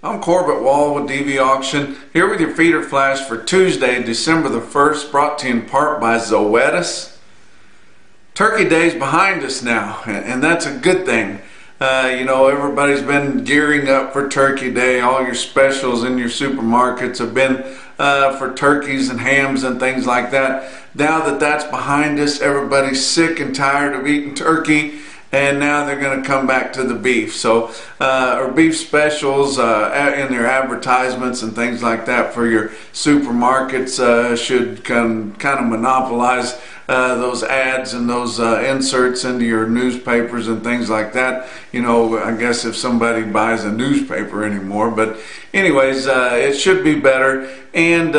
I'm Corbett Wall with DV Auction, here with your feeder flash for Tuesday, December the 1st, brought to you in part by Zoetis. Turkey Day's behind us now, and that's a good thing. Everybody's been gearing up for Turkey Day. All your specials in your supermarkets have been for turkeys and hams and things like that. Now that that's behind us, everybody's sick and tired of eating turkey, and now they're going to come back to the beef. So, or beef specials in their advertisements and things like that for your supermarkets should kind of monopolize those ads and those inserts into your newspapers and things like that. I guess if somebody buys a newspaper anymore, but anyways, it should be better. And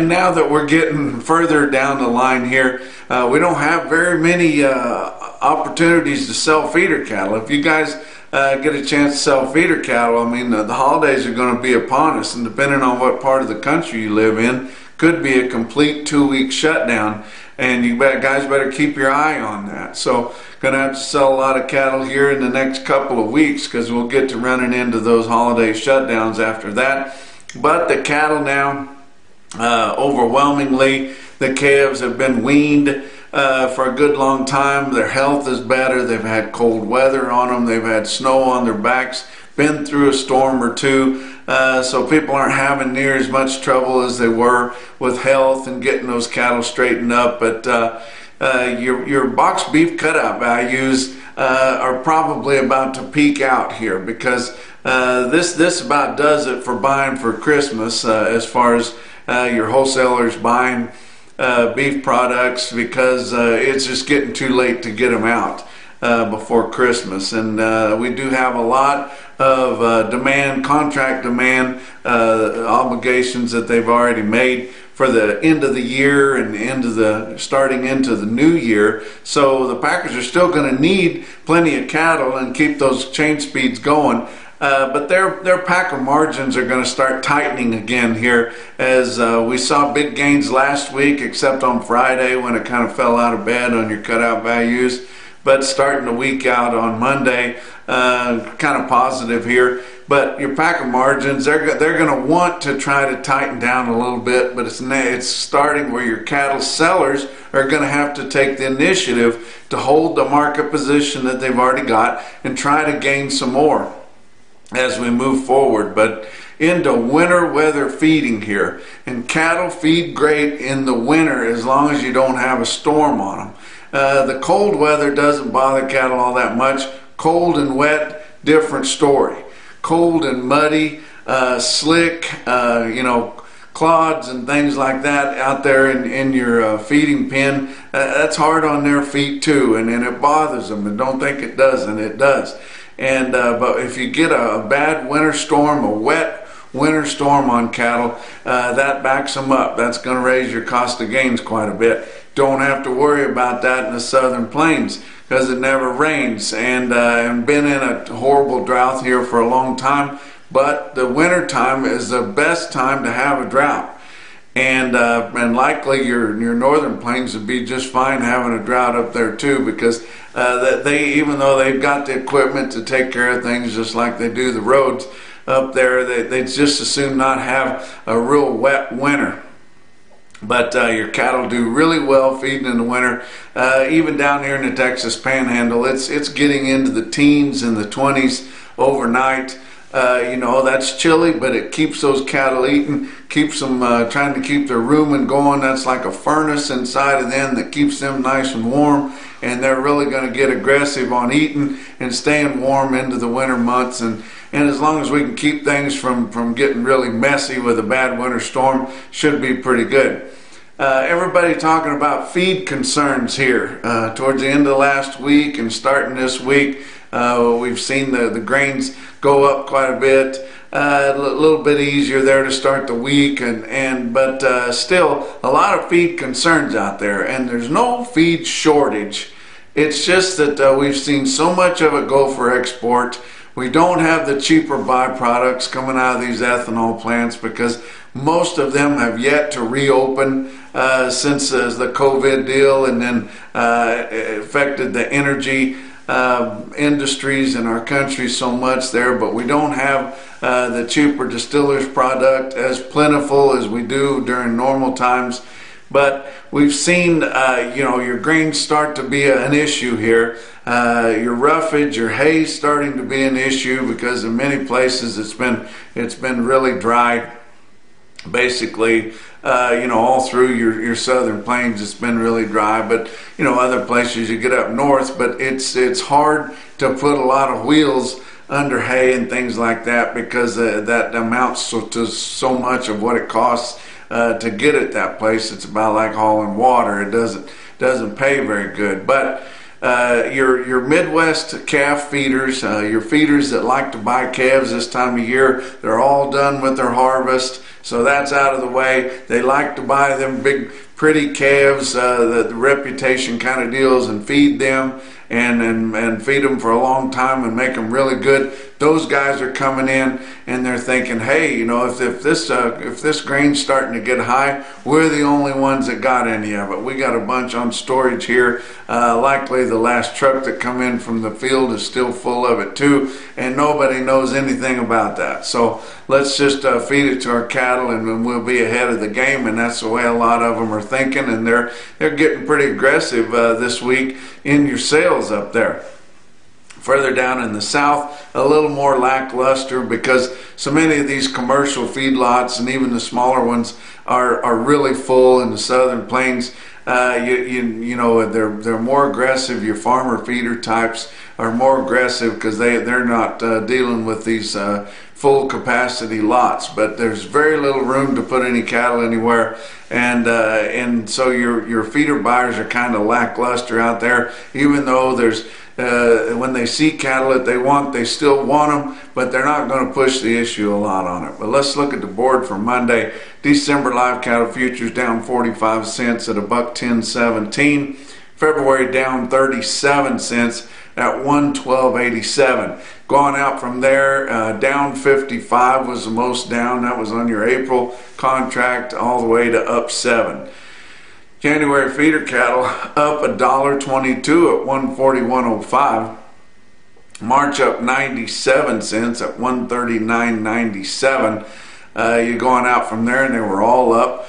now that we're getting further down the line here, we don't have very many opportunities to sell feeder cattle. If you guys get a chance to sell feeder cattle, the holidays are going to be upon us, and depending on what part of the country you live in, could be a complete 2-week shutdown, and you guys better keep your eye on that. So gonna have to sell a lot of cattle here in the next couple of weeks, because we'll get to running into those holiday shutdowns after that. But the cattle now, overwhelmingly, the calves have been weaned for a good long time. Their health is better. They've had cold weather on them. They've had snow on their backs, been through a storm or two. So people aren't having near as much trouble as they were with health and getting those cattle straightened up. But your box beef cutout values are probably about to peak out here, because this about does it for buying for Christmas as far as your wholesalers buying beef products, because it's just getting too late to get them out before Christmas. And we do have a lot of contract demand obligations that they've already made for the end of the year and starting into the new year. So the packers are still going to need plenty of cattle and keep those change speeds going. But their packer margins are going to start tightening again here, as we saw big gains last week, except on Friday when it kind of fell out of bed on your cutout values. But starting the week out on Monday, kind of positive here. But your packer margins, they're going to want to try to tighten down a little bit, but it's starting where your cattle sellers are going to have to take the initiative to hold the market position that they've already got and try to gain some more as we move forward. But into winter weather feeding here, and cattle feed great in the winter as long as you don't have a storm on them. The cold weather doesn't bother cattle all that much. Cold and wet, different story. Cold and muddy, slick, clods and things like that out there in your feeding pen, that's hard on their feet too, and it bothers them. And don't think it doesn't, it does. And but if you get a bad winter storm, a wet winter storm on cattle, that backs them up. That's going to raise your cost of gains quite a bit. Don't have to worry about that in the southern plains, because it never rains, and been in a horrible drought here for a long time. But the winter time is the best time to have a drought, and likely your northern plains would be just fine having a drought up there too, because even though they've got the equipment to take care of things just like they do the roads up there, they just as soon not have a real wet winter. But your cattle do really well feeding in the winter. Even down here in the Texas Panhandle, it's getting into the teens and the 20s overnight. That's chilly, but it keeps those cattle eating, keeps them trying to keep their rumen going. That's like a furnace inside of them that keeps them nice and warm, and they're really going to get aggressive on eating and staying warm into the winter months. And as long as we can keep things from getting really messy with a bad winter storm, should be pretty good. Everybody talking about feed concerns here. Towards the end of last week and starting this week, we've seen the grains go up quite a bit. A little bit easier there to start the week, but still a lot of feed concerns out there, and there's no feed shortage. It's just that we've seen so much of it go for export. We don't have the cheaper byproducts coming out of these ethanol plants, because most of them have yet to reopen since the COVID deal, and then affected the energy industries in our country so much there, but we don't have the cheaper distillers product as plentiful as we do during normal times. But we've seen, your grains start to be an issue here. Your roughage, your hay starting to be an issue because in many places it's been really dry. Basically, all through your southern plains it's been really dry, but other places you get up north, but it's hard to put a lot of wheels under hay and things like that because that amounts to so much of what it costs to get it that place. It's about like hauling water. It doesn't pay very good. But your Midwest calf feeders, your feeders that like to buy calves this time of year, they're all done with their harvest, so that's out of the way. They like to buy them big pretty calves, the reputation kind of deals, and feed them and feed them for a long time and make them really good. Those guys are coming in and they're thinking, hey, if this grain's starting to get high, we're the only ones that got any of it. We got a bunch on storage here. Likely the last truck that come in from the field is still full of it too, and nobody knows anything about that. So let's just feed it to our cattle and we'll be ahead of the game. And that's the way a lot of them are thinking, and they're getting pretty aggressive this week in your sales up there. Further down in the south, a little more lackluster because so many of these commercial feedlots and even the smaller ones are really full in the southern plains. They're more aggressive. Your farmer feeder types are more aggressive because they're not dealing with these full capacity lots, but there's very little room to put any cattle anywhere, and so your feeder buyers are kind of lackluster out there, even though there's when they see cattle that they want, they still want them, but they're not going to push the issue a lot on it. But let's look at the board for Monday. December live cattle futures down 45 cents at $110.17. February down 37 cents at 112.87. Going out from there, down 55 was the most down. That was on your April contract, all the way to up 7. January feeder cattle up $1.22 at 141.05. March up 97 cents at 139.97. You're going out from there, and they were all up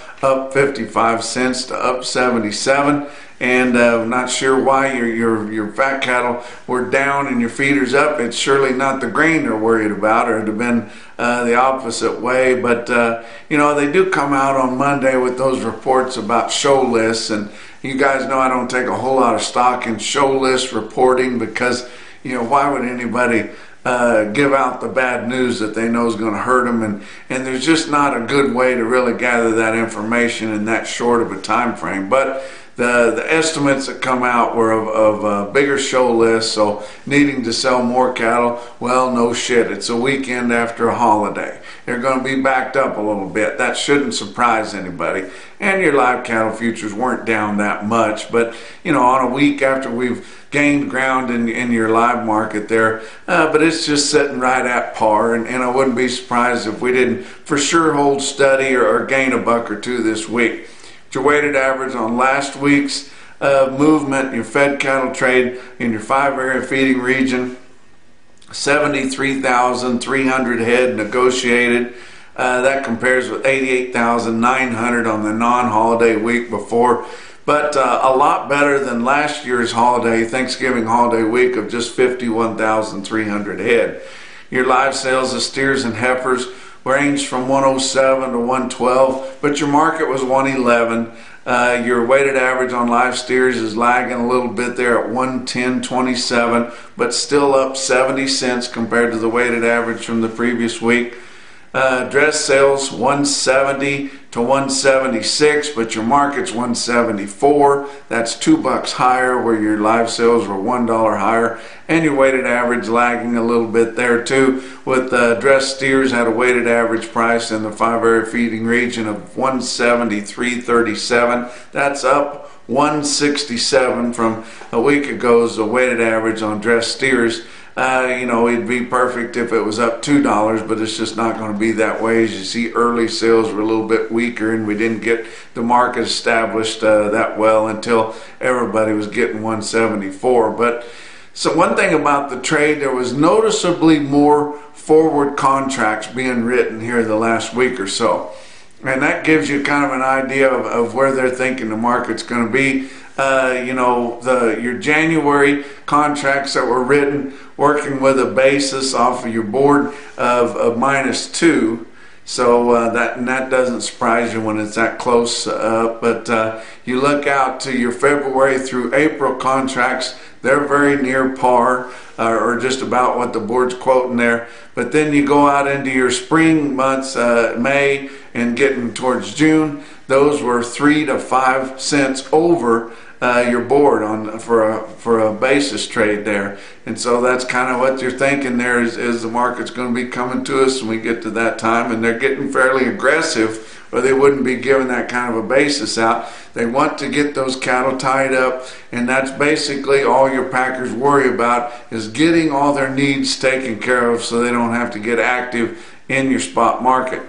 55 cents to up 77. And not sure why your fat cattle were down and your feeders up. It's surely not the grain they're worried about, or it'd have been the opposite way. But they do come out on Monday with those reports about show lists, and you guys know I don't take a whole lot of stock in show list reporting because why would anybody give out the bad news that they know is going to hurt them, and there's just not a good way to really gather that information in that short of a time frame. But the estimates that come out were of a bigger show list, so needing to sell more cattle, well, no shit, it's a weekend after a holiday. They're going to be backed up a little bit. That shouldn't surprise anybody. And your live cattle futures weren't down that much, but on a week after we've gained ground in your live market there, but it's just sitting right at par, and I wouldn't be surprised if we didn't for sure hold steady or gain a buck or two this week. Your weighted average on last week's movement, your fed cattle trade in your 5-area feeding region, 73,300 head negotiated. That compares with 88,900 on the non-holiday week before, but a lot better than last year's Thanksgiving holiday week of just 51,300 head. Your live sales of steers and heifers ranged from 107 to 112, but your market was 111. Your weighted average on live steers is lagging a little bit there at 110.27, but still up 70 cents compared to the weighted average from the previous week. Dress sales 170 to 176, but your market's 174. That's $2 higher, where your live sales were $1 higher, and your weighted average lagging a little bit there too, with dress steers at a weighted average price in the 5-area feeding region of 173.37. That's up 167 from a week ago's weighted average on dress steers. It'd be perfect if it was up $2, but it's just not going to be that way. As you see, early sales were a little bit weaker, and we didn't get the market established that well until everybody was getting 174. But So one thing about the trade, there was noticeably more forward contracts being written here the last week or so. And that gives you kind of an idea of where they're thinking the market's going to be. You know, your January contracts that were written working with a basis off of your board of -2. So that doesn't surprise you when it's that close. But you look out to your February through April contracts, they're very near par, or just about what the board's quoting there. But then you go out into your spring months, May and getting towards June, those were 3 to 5 cents over your board for a basis trade there. And so that's kind of what you're thinking there is the market's going to be coming to us when we get to that time, and they're getting fairly aggressive, or they wouldn't be giving that kind of a basis out. They want to get those cattle tied up, and that's basically all your packers worry about, is getting all their needs taken care of so they don't have to get active in your spot market.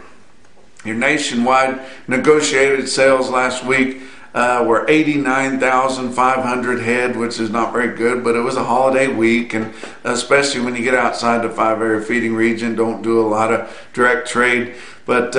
Your nationwide negotiated sales last week were 89,500 head, which is not very good, but it was a holiday week, and especially when you get outside the 5-area feeding region, don't do a lot of direct trade. But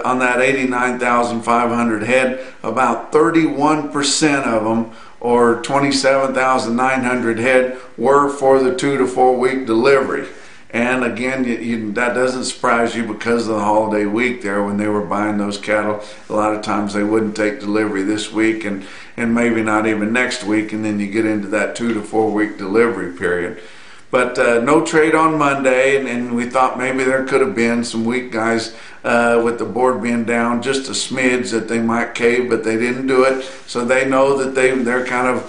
on that 89,500 head, about 31% of them, or 27,900 head, were for the 2 to 4 week delivery. And again, that doesn't surprise you because of the holiday week there when they were buying those cattle. A lot of times they wouldn't take delivery this week and maybe not even next week, and then you get into that 2 to 4 week delivery period. But no trade on Monday, and we thought maybe there could have been some weak guys with the board being down just a smidge that they might cave, but they didn't do it. So they know that they're kind of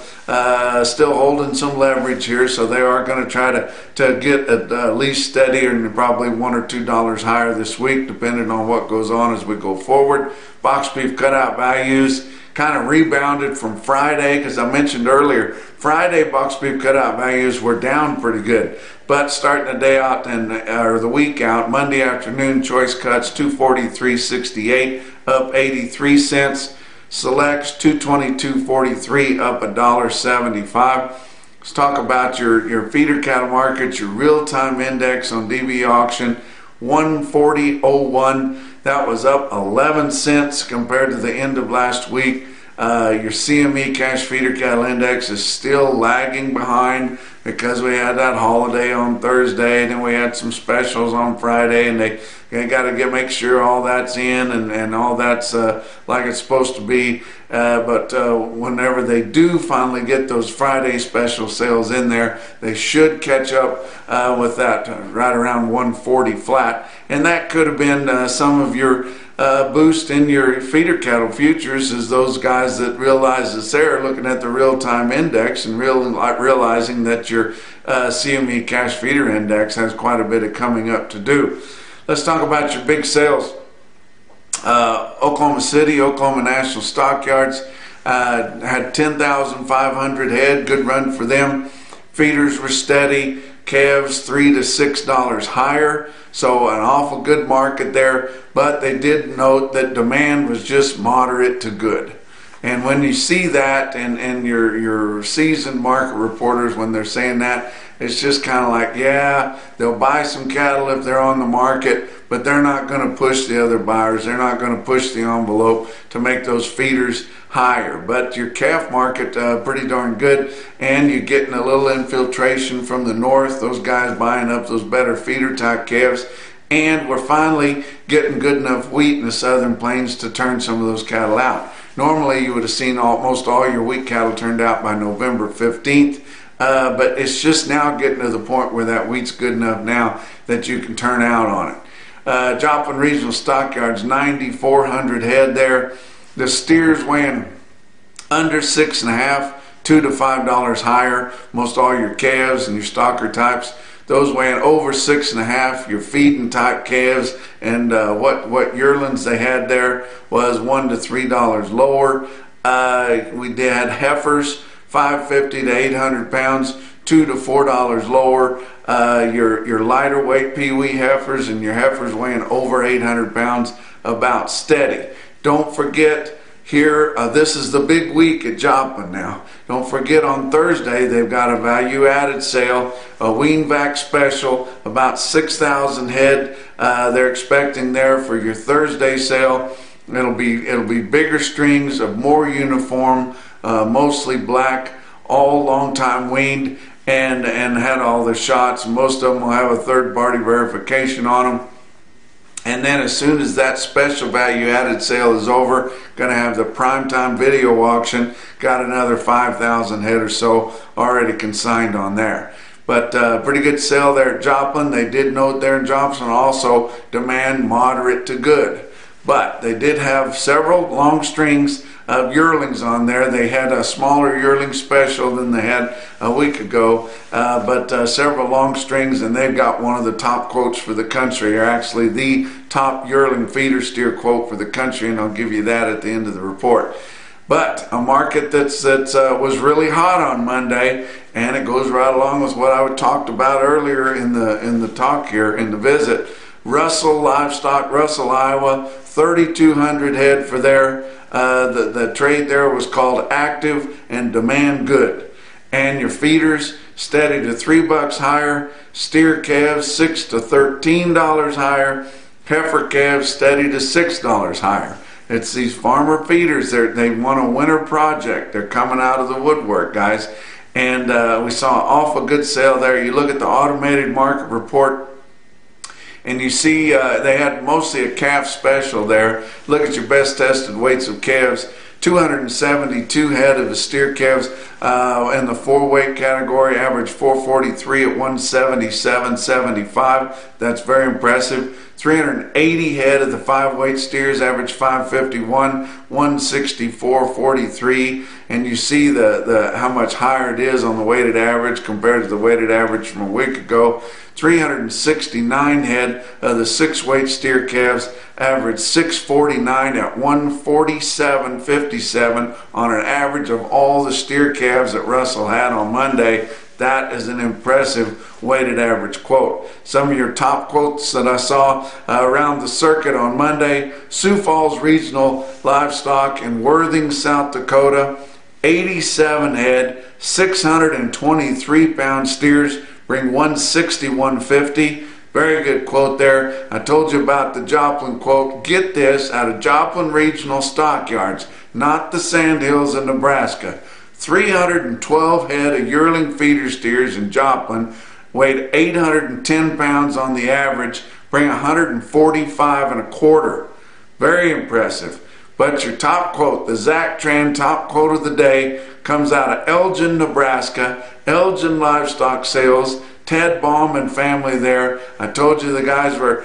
still holding some leverage here, so they are going to try to get at least steady and probably $1 or $2 higher this week, depending on what goes on as we go forward. Box beef cutout values kind of rebounded from Friday, because I mentioned earlier, Friday box beef cutout values were down pretty good. But starting the day out or the week out, Monday afternoon choice cuts 243.68 up 83 cents. Selects 222.43 up $1.75. Let's talk about your feeder cattle markets. Your real-time index on DB auction 140.01. That was up 11 cents compared to the end of last week. Your CME cash feeder cattle index is still lagging behind because we had that holiday on Thursday, and then we had some specials on Friday, and they got to make sure all that's in and all that's like it's supposed to be. But whenever they do finally get those Friday special sales in there, they should catch up with that right around 140 flat, and that could have been some of your boost in your feeder cattle futures, is those guys that realize it's there looking at the real-time index and realizing that your CME cash feeder index has quite a bit of coming up to do. Let's talk about your big sales. Oklahoma City, Oklahoma National Stockyards had 10,500 head, good run for them. Feeders were steady, calves $3 to $6 higher, so an awful good market there, but they did note that demand was just moderate to good. And when you see that, and your seasoned market reporters, when they're saying that, it's just kind of like, yeah, they'll buy some cattle if they're on the market, but they're not going to push the other buyers. They're not going to push the envelope to make those feeders higher. But your calf market, pretty darn good, and you're getting a little infiltration from the north, those guys buying up those better feeder type calves. And we're finally getting good enough wheat in the southern plains to turn some of those cattle out. Normally you would have seen almost all your wheat cattle turned out by November 15th. But it's just now getting to the point where that wheat's good enough now that you can turn out on it. Joplin Regional Stockyards, 9,400 head there. The steers weighing under 6.5, $2 to $5 higher. Most all your calves and your stocker types, those weighing over 6.5. Your feeding type calves and what yearlings they had there was $1 to $3 lower. We had heifers, 550 to 800 pounds, $2 to $4 lower. Your lighter weight Pee-wee heifers and your heifers weighing over 800 pounds, about steady. Don't forget here, this is the big week at Joplin now. Don't forget on Thursday they've got a value-added sale, a wean vac special, about 6,000 head. They're expecting there for your Thursday sale. It'll be bigger strings of more uniform, mostly black, all long time weaned, and had all the shots. Most of them will have a third-party verification on them. And then as soon as that special value-added sale is over, going to have the primetime video auction. Got another 5,000 head or so already consigned on there. But pretty good sale there at Joplin. They did note there in Joplin also demand moderate to good. But they did have several long strings of yearlings on there. They had a smaller yearling special than they had a week ago, but several long strings, and they've got one of the top quotes for the country, or actually the top yearling feeder steer quote for the country, and I'll give you that at the end of the report. But a market that was really hot on Monday, and it goes right along with what I talked about earlier in the talk here, in the visit. Russell Livestock, Russell, Iowa, 3,200 head for there. The trade there was called active and demand good. And your feeders steady to $3 higher, steer calves $6 to $13 higher, heifer calves steady to $6 higher. It's these farmer feeders. They want a winter project. They're coming out of the woodwork, guys. And we saw an awful good sale there. You look at the automated market report, and you see they had mostly a calf special there. Look at your best tested weights of calves. 272 head of the steer calves in the 4-weight category, average 443 at 177.75. That's very impressive. 380 head of the 5-weight steers, average 551, 164.43. And you see the how much higher it is on the weighted average compared to the weighted average from a week ago. 369 head of the 6-weight steer calves, average 649 at 147.57 on an average of all the steer calves that Russell had on Monday. That is an impressive weighted average quote. Some of your top quotes that I saw around the circuit on Monday: Sioux Falls Regional Livestock in Worthing, South Dakota, 87 head, 623 pound steers, bring 161.50. Very good quote there. I told you about the Joplin quote. Get this, out of Joplin Regional Stockyards, not the Sandhills in Nebraska. 312 head of yearling feeder steers in Joplin, weighed 810 pounds on the average, bring 145.25. Very impressive. But your top quote, the Zach Tran top quote of the day, comes out of Elgin, Nebraska. Elgin Livestock Sales, Ted Baum and family there. I told you the guys were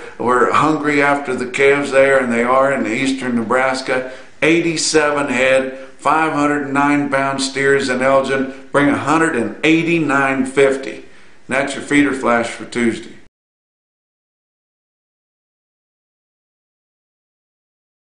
hungry after the calves there, and they are in eastern Nebraska. 87 head, 509 pound steers in Elgin, bring 189.50. That's your feeder flash for Tuesday.